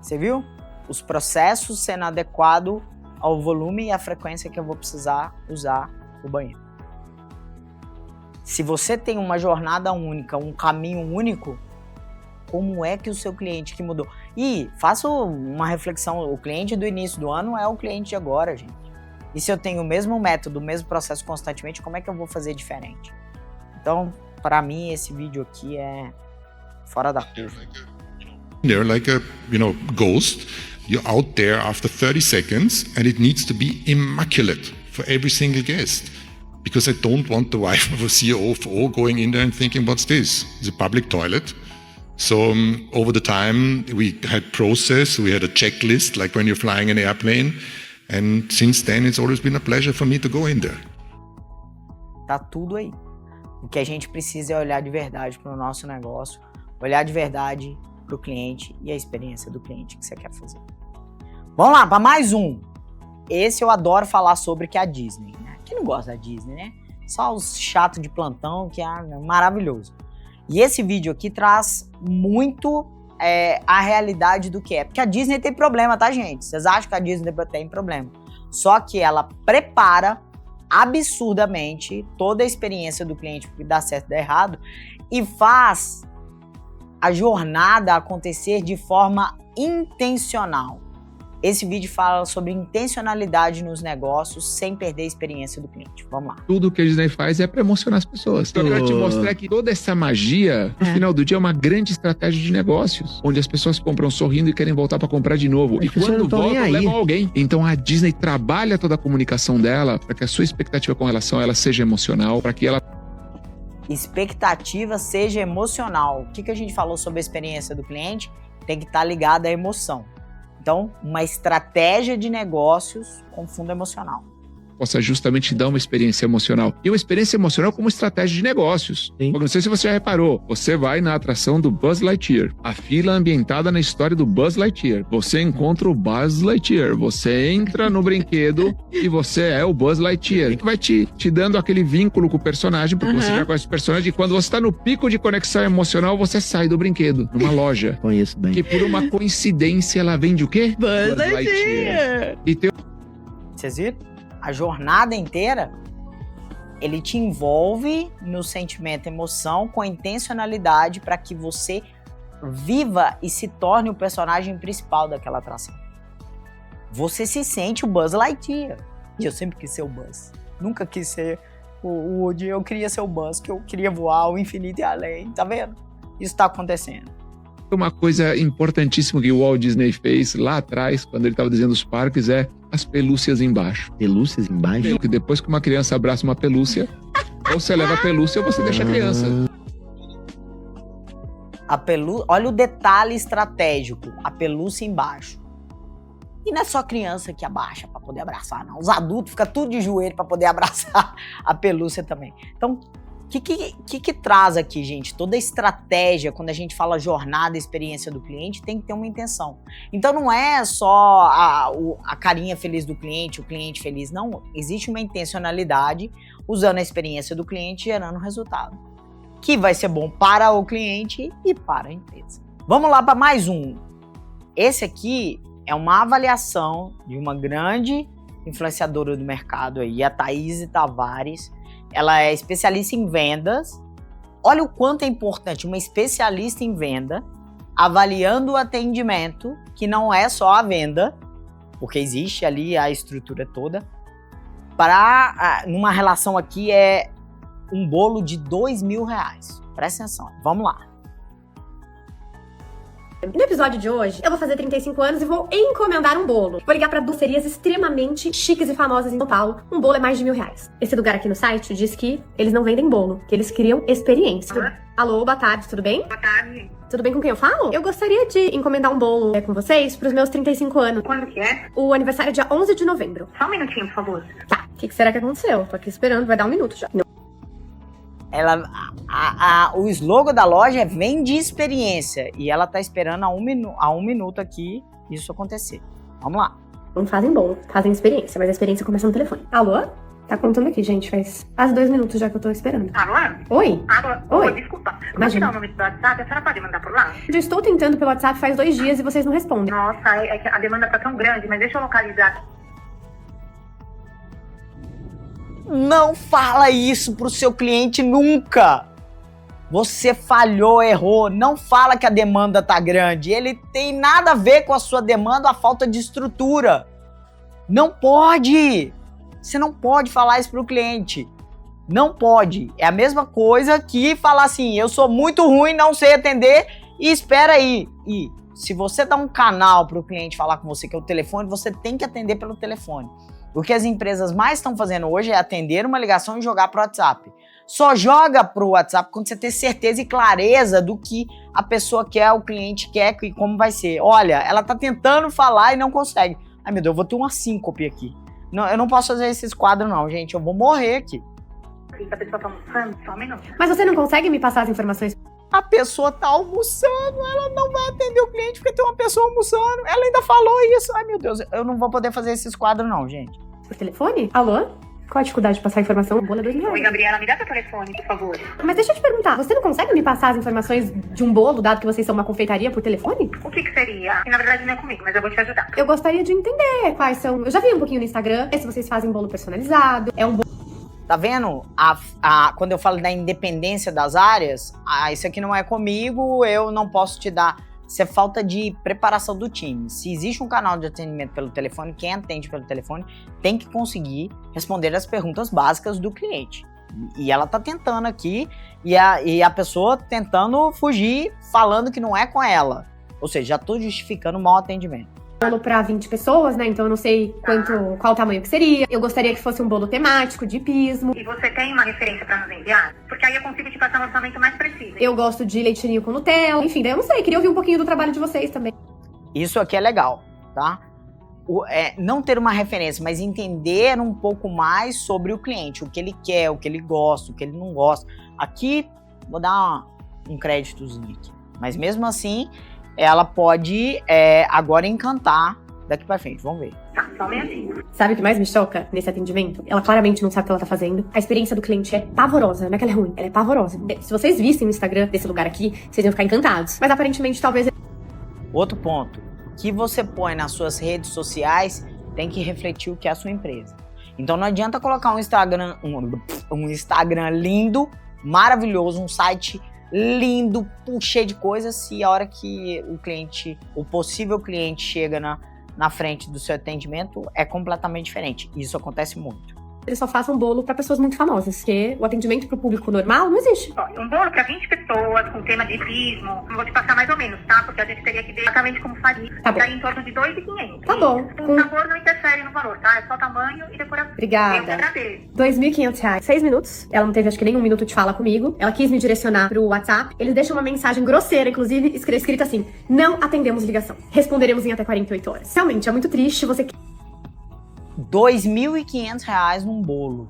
Você viu? Os processos sendo adequados ao volume e à frequência que eu vou precisar usar o banheiro. Se você tem uma jornada única, um caminho único, como é que o seu cliente que mudou? E faça uma reflexão, o cliente do início do ano é o cliente de agora, gente. E se eu tenho o mesmo método, o mesmo processo constantemente, como é que eu vou fazer diferente? Então, para mim, esse vídeo aqui é fora da curva. They're like a, ghost. You're out there after 30 seconds and it needs to be immaculate for every single guest. Because I don't want the wife of a CEO going in there and thinking, what's this? It's a public toilet. So over the time, we had process, we had a checklist, like when you're flying an airplane. And since then, it's always been a pleasure for me to go in there. Tá tudo aí. O que a gente precisa é olhar de verdade para o nosso negócio, olhar de verdade para o cliente e a experiência do cliente que você quer fazer. Vamos lá, para mais um. Esse eu adoro falar sobre, que é a Disney, né? Quem não gosta da Disney, né? Só os chatos de plantão, que é maravilhoso. E esse vídeo aqui traz muito a realidade do que é. Porque a Disney tem problema, tá, gente? Vocês acham que a Disney tem problema. Só que ela prepara absurdamente toda a experiência do cliente para dar certo e dar errado e faz a jornada acontecer de forma intencional. Esse vídeo fala sobre intencionalidade nos negócios sem perder a experiência do cliente. Vamos lá. Tudo que a Disney faz é para emocionar as pessoas. Então, eu quero te mostrar que toda essa magia, no final do dia, é uma grande estratégia de negócios, onde as pessoas compram sorrindo e querem voltar para comprar de novo. E quando voltam, levam alguém. Então, a Disney trabalha toda a comunicação dela para que a sua expectativa com relação a ela seja emocional, para que ela... Expectativa seja emocional. O que a gente falou sobre a experiência do cliente? Tem que estar ligado à emoção. Então, uma estratégia de negócios com fundo emocional. Possa justamente dar uma experiência emocional. E uma experiência emocional como estratégia de negócios. Sim. Não sei se você já reparou. Você vai na atração do Buzz Lightyear. A fila ambientada na história do Buzz Lightyear. Você encontra o Buzz Lightyear. Você entra no brinquedo e você é o Buzz Lightyear. Que vai te dando aquele vínculo com o personagem, porque você já conhece o personagem. E quando você está no pico de conexão emocional, você sai do brinquedo, numa loja. Conheço bem. Que por uma coincidência, ela vende o quê? Buzz Lightyear. E tem... Vocês viram? A jornada inteira, ele te envolve no sentimento, emoção, com intencionalidade para que você viva e se torne o personagem principal daquela atração. Você se sente o Buzz Lightyear. E eu sempre quis ser o Buzz. Nunca quis ser o Woody, eu queria ser o Buzz, que eu queria voar ao infinito e além. Tá vendo? Isso tá acontecendo. Uma coisa importantíssima que o Walt Disney fez lá atrás, quando ele estava desenhando os parques, é as pelúcias embaixo. Pelúcias embaixo? Que depois que uma criança abraça uma pelúcia, ou você leva a pelúcia ou você deixa a criança. Olha o detalhe estratégico, a pelúcia embaixo. E não é só criança que abaixa para poder abraçar, não. Os adultos ficam tudo de joelho para poder abraçar a pelúcia também. Então, o que traz aqui, gente? Toda estratégia, quando a gente fala jornada, experiência do cliente, tem que ter uma intenção. Então não é só a carinha feliz do cliente, o cliente feliz. Não, existe uma intencionalidade usando a experiência do cliente, gerando resultado. Que vai ser bom para o cliente e para a empresa. Vamos lá para mais um. Esse aqui é uma avaliação de uma grande influenciadora do mercado aí, a Thaís Tavares. Ela é especialista em vendas. Olha o quanto é importante uma especialista em venda avaliando o atendimento, que não é só a venda, porque existe ali a estrutura toda, para numa relação aqui é um bolo de R$2.000. Presta atenção, vamos lá. No episódio de hoje, eu vou fazer 35 anos e vou encomendar um bolo. Vou ligar pra docerias extremamente chiques e famosas em São Paulo. Um bolo é mais de R$1.000. Esse lugar aqui no site diz que eles não vendem bolo, que eles criam experiência. Alô, boa tarde, tudo bem? Boa tarde. Tudo bem com quem eu falo? Eu gostaria de encomendar um bolo com vocês pros meus 35 anos. Quando que é? O aniversário é dia 11 de novembro. Só um minutinho, por favor. Tá, o que será que aconteceu? Tô aqui esperando, vai dar um minuto já. O slogan da loja é vende experiência. E ela tá esperando há um minuto aqui isso acontecer. Vamos lá. Não fazem bolo, fazem experiência, mas a experiência começa no telefone. Alô? Tá contando aqui, gente, faz quase 2 minutos já que eu tô esperando. Alô? Oi? Alô? Oi. Desculpa. Vou te Imagina. dar o número do WhatsApp, a senhora pode mandar por lá? Já estou tentando pelo WhatsApp faz 2 dias e vocês não respondem. Nossa, é que a demanda tá tão grande, mas deixa eu localizar. Não fala isso pro seu cliente nunca. Você falhou, errou. Não fala que a demanda tá grande. Ele tem nada a ver com a sua demanda, a falta de estrutura. Não pode. Você não pode falar isso pro cliente. Não pode. É a mesma coisa que falar assim, eu sou muito ruim, não sei atender e espera aí. E se você dá um canal pro cliente falar com você, que é o telefone, você tem que atender pelo telefone. O que as empresas mais estão fazendo hoje é atender uma ligação e jogar pro WhatsApp. Só joga pro WhatsApp quando você ter certeza e clareza do que a pessoa quer, o cliente quer e como vai ser. Olha, ela tá tentando falar e não consegue. Ai meu Deus, eu vou ter uma síncope aqui. Não, eu não posso fazer esses quadros não, gente. Eu vou morrer aqui. A pessoa tá almoçando, só um minuto. Mas você não consegue me passar as informações? A pessoa tá almoçando, ela não vai atender o cliente porque tem uma pessoa almoçando. Ela ainda falou isso. Ai meu Deus, eu não vou poder fazer esses quadros não, gente. Por telefone? Alô? Qual a dificuldade de passar a informação? O bolo é R$2.000. Oi, Gabriela, me dá seu telefone, por favor. Mas deixa eu te perguntar, você não consegue me passar as informações de um bolo, dado que vocês são uma confeitaria, por telefone? O que seria? Que na verdade não é comigo, mas eu vou te ajudar. Eu gostaria de entender quais são... Eu já vi um pouquinho no Instagram, se vocês fazem bolo personalizado, é um bolo... Tá vendo? Quando eu falo da independência das áreas, isso aqui não é comigo, eu não posso te dar. Isso é falta de preparação do time. Se existe um canal de atendimento pelo telefone, quem atende pelo telefone tem que conseguir responder as perguntas básicas do cliente. E ela tá tentando aqui, e a pessoa tentando fugir, falando que não é com ela. Ou seja, já tô justificando o mau atendimento. Bolo pra 20 pessoas, né? Então eu não sei qual o tamanho que seria. Eu gostaria que fosse um bolo temático, de hipismo. E você tem uma referência pra nos enviar? Porque aí eu consigo te passar um orçamento mais preciso. Eu gosto de leitinho com Nutella. Enfim, daí eu não sei, queria ouvir um pouquinho do trabalho de vocês também. Isso aqui é legal, tá? Não ter uma referência, mas entender um pouco mais sobre o cliente, o que ele quer, o que ele gosta, o que ele não gosta. Aqui, vou dar um créditozinho aqui. Mas mesmo assim, ela pode agora encantar daqui pra frente. Vamos ver. Tá, só um minutinho. Sabe o que mais me choca nesse atendimento? Ela claramente não sabe o que ela tá fazendo. A experiência do cliente é pavorosa. Não é que ela é ruim, ela é pavorosa. Se vocês vissem o Instagram desse lugar aqui, vocês iam ficar encantados. Mas aparentemente, talvez... Outro ponto. O que você põe nas suas redes sociais tem que refletir o que é a sua empresa. Então não adianta colocar um Instagram lindo, maravilhoso, um site lindo, cheio de coisas, se a hora que o possível cliente chega na frente do seu atendimento é completamente diferente. Isso acontece muito. Eles só façam bolo pra pessoas muito famosas, porque o atendimento pro público normal não existe. Um bolo pra 20 pessoas, com tema de hipismo, vou te passar mais ou menos, tá? Porque a gente teria que ver exatamente como faria. Tá bom. Daí em torno de 2.500. Tá bom. O sabor não interfere no valor, tá? É só tamanho e decoração. Obrigada. Eu que agradeço. R$2.500. 6 minutos. Ela não teve, acho que nem 1 minuto de fala comigo. Ela quis me direcionar pro WhatsApp. Eles deixam uma mensagem grosseira, inclusive, escrita assim: não atendemos ligação. Responderemos em até 48 horas. Realmente, é muito triste você... R$2.500 num bolo.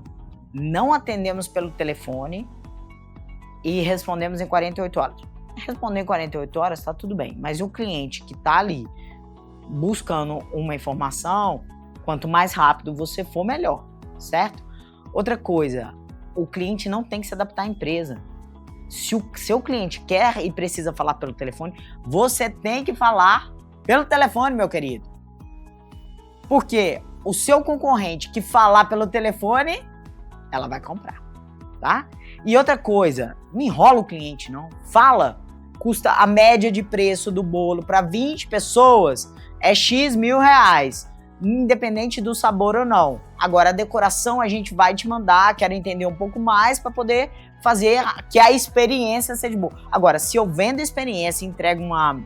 Não atendemos pelo telefone e respondemos em 48 horas. Responder em 48 horas tá tudo bem, mas o cliente que tá ali buscando uma informação, quanto mais rápido você for, melhor, certo? Outra coisa, o cliente não tem que se adaptar à empresa. Se o seu cliente quer e precisa falar pelo telefone, você tem que falar pelo telefone, meu querido. Porque o seu concorrente que falar pelo telefone, ela vai comprar, tá? E outra coisa, não enrola o cliente, não. Fala, custa a média de preço do bolo para 20 pessoas é X mil reais, independente do sabor ou não. Agora, a decoração a gente vai te mandar, quero entender um pouco mais para poder fazer que a experiência seja boa. Agora, se eu vendo a experiência e entrego uma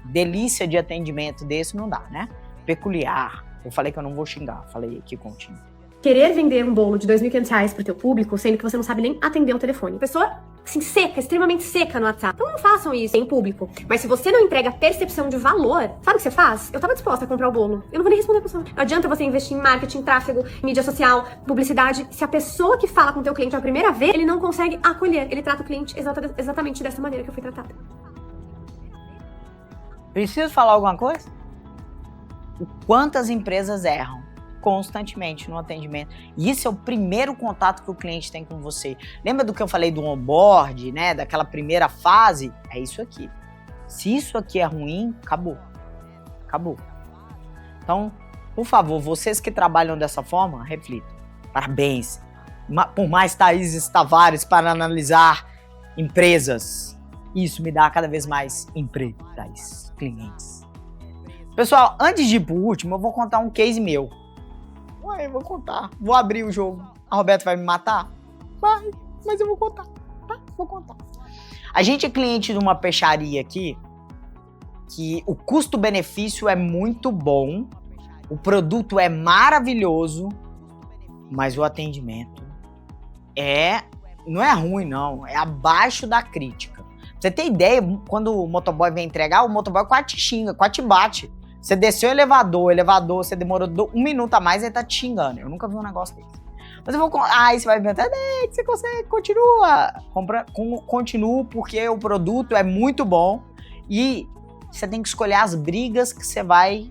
delícia de atendimento desse, não dá, né? Peculiar. Eu falei que eu não vou xingar, falei aqui contínuo. Querer vender um bolo de R$2.500 pro teu público, sendo que você não sabe nem atender o telefone. Pessoa, assim, seca, extremamente seca no WhatsApp. Então não façam isso em público. Mas se você não entrega percepção de valor, sabe o que você faz? Eu tava disposta a comprar o bolo. Eu não vou nem responder a pessoa. Não adianta você investir em marketing, tráfego, mídia social, publicidade. Se a pessoa que fala com o teu cliente a primeira vez, ele não consegue acolher. Ele trata o cliente exatamente dessa maneira que eu fui tratada. Preciso falar alguma coisa? O quantas empresas erram constantemente no atendimento. E isso é o primeiro contato que o cliente tem com você. Lembra do que eu falei do onboard, né? Daquela primeira fase? É isso aqui. Se isso aqui é ruim, acabou. Acabou. Então, por favor, vocês que trabalham dessa forma, reflitam. Parabéns. Por mais Thaís Tavares para analisar empresas. Isso me dá cada vez mais empresas, clientes. Pessoal, antes de ir pro último, eu vou contar um case meu. Ué, eu vou contar. Vou abrir o jogo. A Roberta vai me matar? Vai, mas eu vou contar. Tá? Vou contar. A gente é cliente de uma peixaria aqui que o custo-benefício é muito bom, o produto é maravilhoso, mas o atendimento não é ruim, não. É abaixo da crítica. Pra você ter ideia, quando o motoboy vem entregar, o motoboy quase te xinga, quase te bate. Você desceu o elevador, você demorou 1 minuto a mais e ele tá te xingando. Eu nunca vi um negócio desse. Mas eu vou... Aí você vai inventar, você consegue, continua. Continuo porque o produto é muito bom e você tem que escolher as brigas que você vai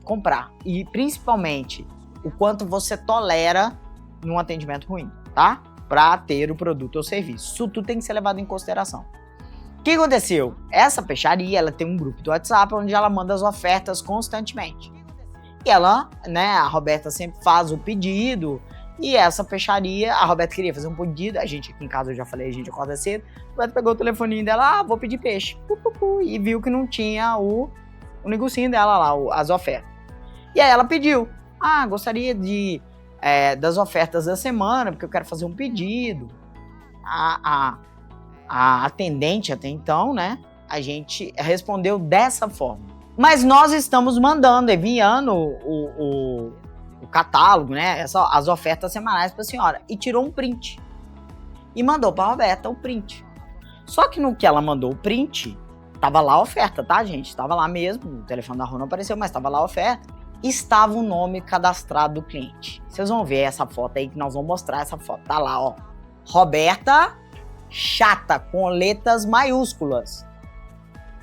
comprar. E principalmente, o quanto você tolera num atendimento ruim, tá? Pra ter o produto ou serviço. Isso tudo tem que ser levado em consideração. O que aconteceu? Essa peixaria, ela tem um grupo do WhatsApp onde ela manda as ofertas constantemente. E ela, né, a Roberta sempre faz o pedido. E essa peixaria, a Roberta queria fazer um pedido. A gente aqui em casa, eu já falei, a gente acorda cedo. A Roberta pegou o telefoninho dela, vou pedir peixe. E viu que não tinha o negocinho dela lá, as ofertas. E aí ela pediu, gostaria das ofertas da semana, porque eu quero fazer um pedido. A atendente até então, né, a gente respondeu dessa forma. Mas nós estamos enviando o catálogo, né, as ofertas semanais para a senhora. E tirou um print. E mandou para a Roberta o print. Só que no que ela mandou o print, tava lá a oferta, tá, gente? Estava lá mesmo, o telefone da Rô não apareceu, mas estava lá a oferta. Estava o nome cadastrado do cliente. Vocês vão ver essa foto aí que nós vamos mostrar essa foto. Tá lá, ó. Roberta Chata, com letras maiúsculas.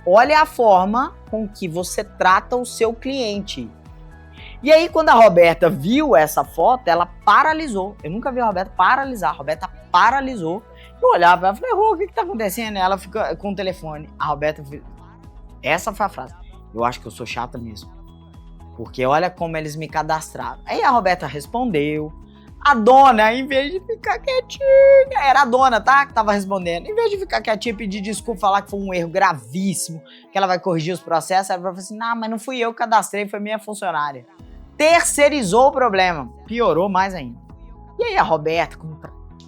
Olha a forma com que você trata o seu cliente. E aí, quando a Roberta viu essa foto, ela paralisou. Eu nunca vi a Roberta paralisar. A Roberta paralisou. Eu olhava, ela falei, Rô, o que tá acontecendo? Ela fica com o telefone. A Roberta... Essa foi a frase. Eu acho que eu sou chata mesmo. Porque olha como eles me cadastraram. Aí a Roberta respondeu. A dona, em vez de ficar quietinha, era a dona, tá? Que tava respondendo. Em vez de ficar quietinha, pedir desculpa, falar que foi um erro gravíssimo, que ela vai corrigir os processos, ela vai falar assim, mas não fui eu que cadastrei, foi minha funcionária. Terceirizou o problema. Piorou mais ainda. E aí a Roberta, como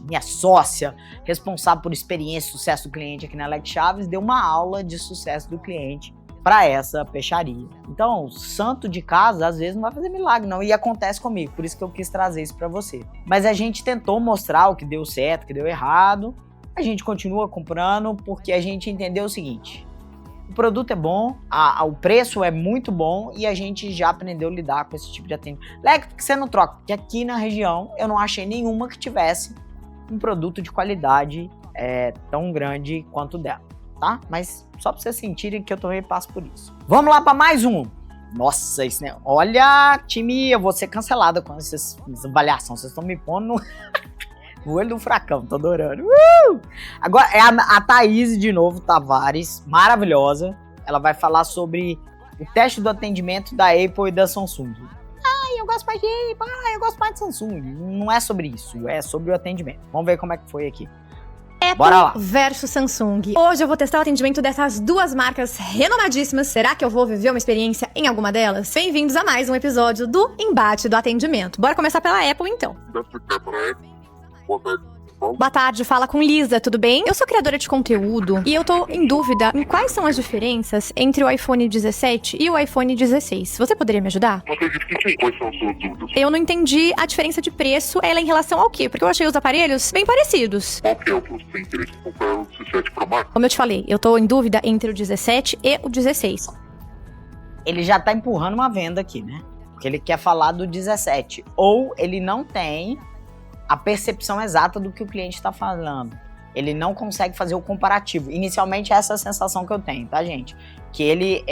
minha sócia, responsável por experiência e sucesso do cliente aqui na Alex Chaves, deu uma aula de sucesso do cliente para essa peixaria. Então, santo de casa, às vezes, não vai fazer milagre, não. E acontece comigo, por isso que eu quis trazer isso para você. Mas a gente tentou mostrar o que deu certo, o que deu errado. A gente continua comprando porque a gente entendeu o seguinte. O produto é bom, o preço é muito bom e a gente já aprendeu a lidar com esse tipo de atendimento. Leque, por que você não troca? Porque aqui na região eu não achei nenhuma que tivesse um produto de qualidade tão grande quanto o dela. Tá? Mas só pra vocês sentirem que eu também passo por isso. Vamos lá pra mais um. Nossa, isso, né? Olha, time, eu vou ser cancelada com essa avaliação. Vocês estão me pondo no... O olho do furacão, tô adorando. Agora é a Thaís de novo, Tavares, maravilhosa. Ela vai falar sobre o teste do atendimento da Apple e da Samsung. Eu gosto mais de Apple, eu gosto mais de Samsung. Não é sobre isso, é sobre o atendimento. Vamos ver como é que foi aqui. Bora lá. Apple versus Samsung. Hoje eu vou testar o atendimento dessas duas marcas renomadíssimas. Será que eu vou viver uma experiência em alguma delas? Bem-vindos a mais um episódio do Embate do Atendimento. Bora começar pela Apple, então. Boa tarde, fala com Lisa, tudo bem? Eu sou criadora de conteúdo e eu tô em dúvida em quais são as diferenças entre o iPhone 17 e o iPhone 16. Você poderia me ajudar? Não acredito que sim. Quais são as suas dúvidas? Eu não entendi a diferença de preço, ela em relação ao quê? Porque eu achei os aparelhos bem parecidos. Qual que é o que você tem interesse em comprar o 17 Pro Max? Como eu te falei, eu tô em dúvida entre o 17 e o 16. Ele já tá empurrando uma venda aqui, né? Porque ele quer falar do 17. Ou ele não tem a percepção exata do que o cliente está falando. Ele não consegue fazer o comparativo. Inicialmente, essa é a sensação que eu tenho, tá, gente? Que ele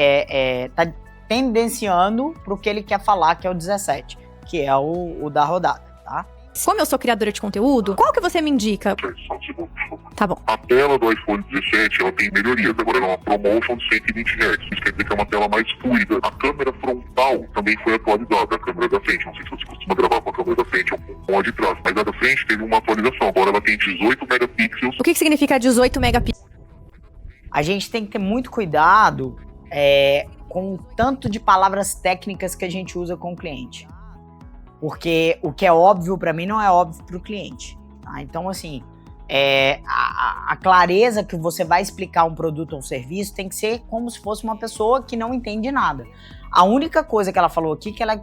tá tendenciando pro que ele quer falar, que é o 17, que é o da rodada, tá? Como eu sou criadora de conteúdo, qual que você me indica? Só um segundo, por favor. Tá bom. A tela do iPhone 17, ela tem melhorias. Agora ela é uma promotion de 120 Hz. Isso quer dizer que é uma tela mais fluida. A câmera frontal também foi atualizada. A câmera da frente. Não sei se você costuma gravar com a câmera da frente ou com a de trás. Mas a da frente teve uma atualização. Agora ela tem 18 megapixels. O que significa 18 megapixels? A gente tem que ter muito cuidado com o tanto de palavras técnicas que a gente usa com o cliente. Porque o que é óbvio para mim não é óbvio para o cliente. Tá? Então, assim, a clareza que você vai explicar um produto ou um serviço tem que ser como se fosse uma pessoa que não entende nada. A única coisa que ela falou aqui é que ela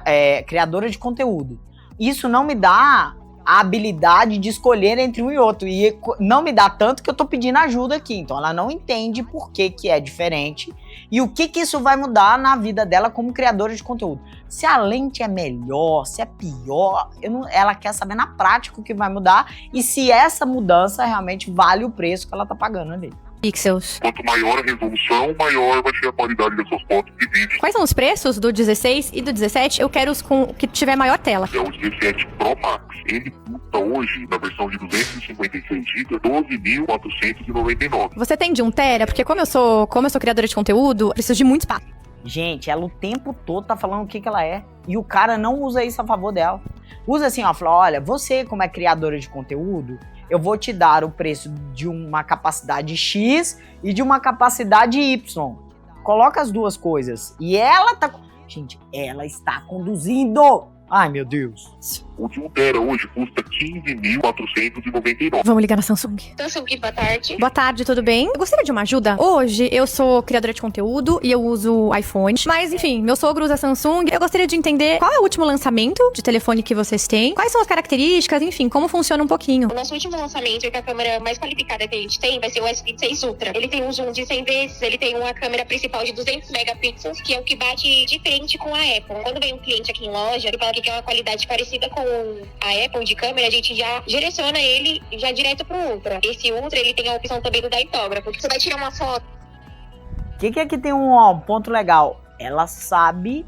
é criadora de conteúdo. Isso não me dá a habilidade de escolher entre um e outro. E não me dá tanto que eu tô pedindo ajuda aqui. Então ela não entende por que é diferente e o que isso vai mudar na vida dela como criadora de conteúdo. Se a lente é melhor, se é pior, ela quer saber na prática o que vai mudar e se essa mudança realmente vale o preço que ela tá pagando ali. Pixels. Quanto maior a resolução, maior vai ser a qualidade das suas fotos e vídeos. Quais são os preços do 16 e do 17? Eu quero os com que tiver maior tela. É o 17 Pro Max. Ele custa hoje, na versão de 256 GB, 12.499. Você tem de 1 tera? Porque como eu sou criadora de conteúdo, eu preciso de muito espaço. Gente, ela o tempo todo tá falando o que ela é. E o cara não usa isso a favor dela. Usa assim, ó, fala, olha, você como é criadora de conteúdo, eu vou te dar o preço de uma capacidade X e de uma capacidade Y. Coloca as duas coisas. E ela tá... Gente, ela está conduzindo. Ai, meu Deus. O de 1 tera hoje custa 15.499. Vamos ligar na Samsung. Samsung, boa tarde. Boa tarde, tudo bem? Eu gostaria de uma ajuda. Hoje eu sou criadora de conteúdo e eu uso iPhone. Mas, enfim, meu sogro usa Samsung. Eu gostaria de entender qual é o último lançamento de telefone que vocês têm, quais são as características, enfim, como funciona um pouquinho. O nosso último lançamento, que a câmera mais qualificada que a gente tem, vai ser o S26 Ultra. Ele tem um zoom de 100 vezes, ele tem uma câmera principal de 200 megapixels, que é o que bate de frente com a Apple. Quando vem um cliente aqui em loja, ele fala que quer uma qualidade parecida com a Apple de câmera, a gente já direciona ele já direto pro Ultra. Esse Ultra, ele tem a opção também do datógrafo, que você vai tirar uma foto. O que aqui tem um ponto legal? Ela sabe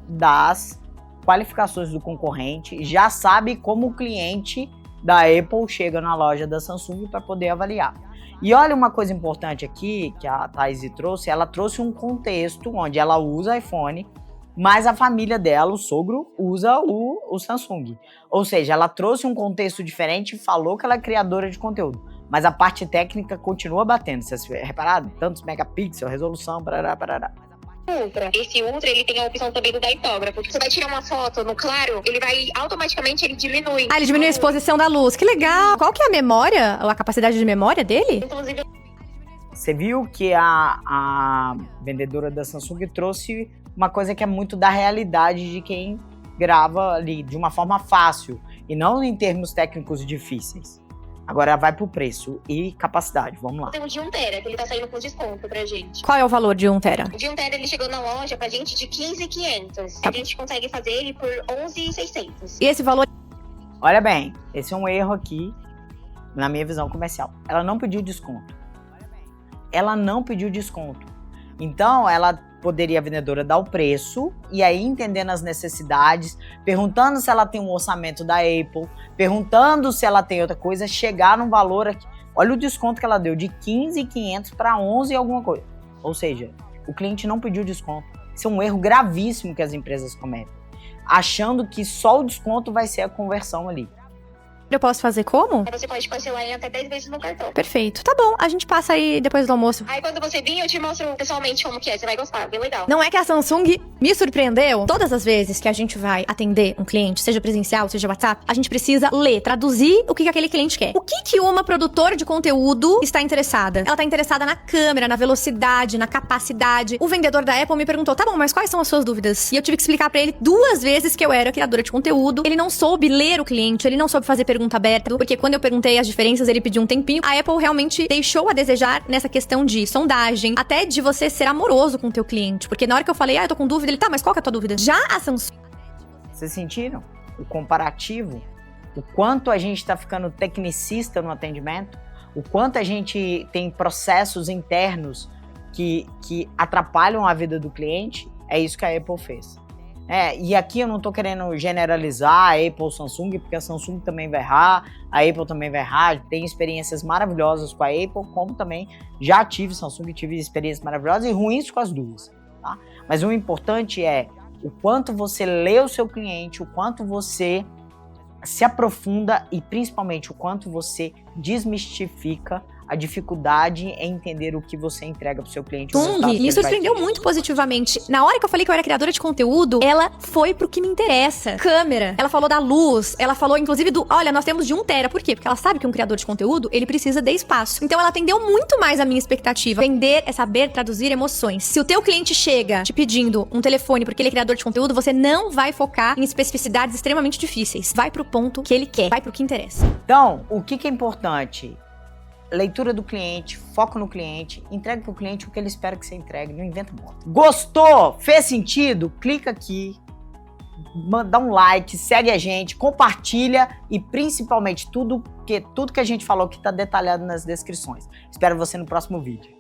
das qualificações do concorrente, já sabe como o cliente da Apple chega na loja da Samsung para poder avaliar. E olha uma coisa importante aqui que a Thaís trouxe, ela trouxe um contexto onde ela usa iPhone, mas a família dela, o sogro, usa o Samsung. Ou seja, ela trouxe um contexto diferente e falou que ela é criadora de conteúdo. Mas a parte técnica continua batendo. Vocês repararam? Tantos megapixels, resolução, parará. Ultra. Esse Ultra, ele tem a opção também do datógrafo. Você vai tirar uma foto no claro, ele vai automaticamente, ele diminui. Ah, ele diminui a exposição da luz. Que legal. Qual que é a memória, a capacidade de memória dele? Inclusive, você viu que a vendedora da Samsung trouxe uma coisa que é muito da realidade de quem grava ali de uma forma fácil e não em termos técnicos difíceis. Agora vai pro preço e capacidade, vamos lá. tem um de 1 tera, que ele tá saindo com desconto pra gente. Qual é o valor de 1 tera? O de 1 tera, ele chegou na loja pra gente de 15.500. A gente consegue fazer ele por 11.600. E esse valor... Olha bem, esse é um erro aqui na minha visão comercial. Ela não pediu desconto. Então, ela poderia a vendedora dar o preço, e aí entendendo as necessidades, perguntando se ela tem um orçamento da Apple, perguntando se ela tem outra coisa, chegar num valor aqui. Olha o desconto que ela deu, de 15.500 para 11 e alguma coisa. Ou seja, o cliente não pediu desconto. Isso é um erro gravíssimo que as empresas cometem, achando que só o desconto vai ser a conversão ali. Eu posso fazer como? Você pode parcelar em até 10 vezes no cartão. Perfeito. Tá bom, a gente passa aí depois do almoço. Aí quando você vir, eu te mostro pessoalmente como que é. Você vai gostar, bem legal. Não é que a Samsung me surpreendeu? Todas as vezes que a gente vai atender um cliente, seja presencial, seja WhatsApp, a gente precisa ler, traduzir o que aquele cliente quer. O que uma produtora de conteúdo está interessada? Ela está interessada na câmera, na velocidade, na capacidade. O vendedor da Apple me perguntou, tá bom, mas quais são as suas dúvidas? E eu tive que explicar pra ele 2 vezes que eu era criadora de conteúdo. Ele não soube ler o cliente, ele não soube fazer pergunta aberta, porque quando eu perguntei as diferenças, ele pediu um tempinho. A Apple realmente deixou a desejar nessa questão de sondagem, até de você ser amoroso com o teu cliente. Porque na hora que eu falei, eu tô com dúvida, ele, tá, mas qual que é a tua dúvida? Já a Samsung... Vocês sentiram o comparativo? O quanto a gente está ficando tecnicista no atendimento? O quanto a gente tem processos internos que atrapalham a vida do cliente? É isso que a Apple fez. E aqui eu não tô querendo generalizar a Apple ou Samsung, porque a Samsung também vai errar, a Apple também vai errar, tem experiências maravilhosas com a Apple, como também já tive Samsung e tive experiências maravilhosas e ruins com as duas, tá? Mas o importante é o quanto você lê o seu cliente, o quanto você se aprofunda e principalmente o quanto você desmistifica a dificuldade em entender o que você entrega pro seu cliente. Me surpreendeu muito positivamente. Na hora que eu falei que eu era criadora de conteúdo, ela foi pro que me interessa. Câmera. Ela falou da luz. Ela falou, inclusive, olha, nós temos de 1 tera. Por quê? Porque ela sabe que um criador de conteúdo, ele precisa de espaço. Então, ela atendeu muito mais a minha expectativa. Vender é saber traduzir emoções. Se o teu cliente chega te pedindo um telefone porque ele é criador de conteúdo, você não vai focar em especificidades extremamente difíceis. Vai pro ponto que ele quer. Vai pro que interessa. Então, o que é importante? Leitura do cliente, foco no cliente, entrega pro cliente o que ele espera que você entregue, não inventa moda. Gostou? Fez sentido? Clica aqui, dá um like, segue a gente, compartilha e principalmente tudo que a gente falou que tá detalhado nas descrições. Espero você no próximo vídeo.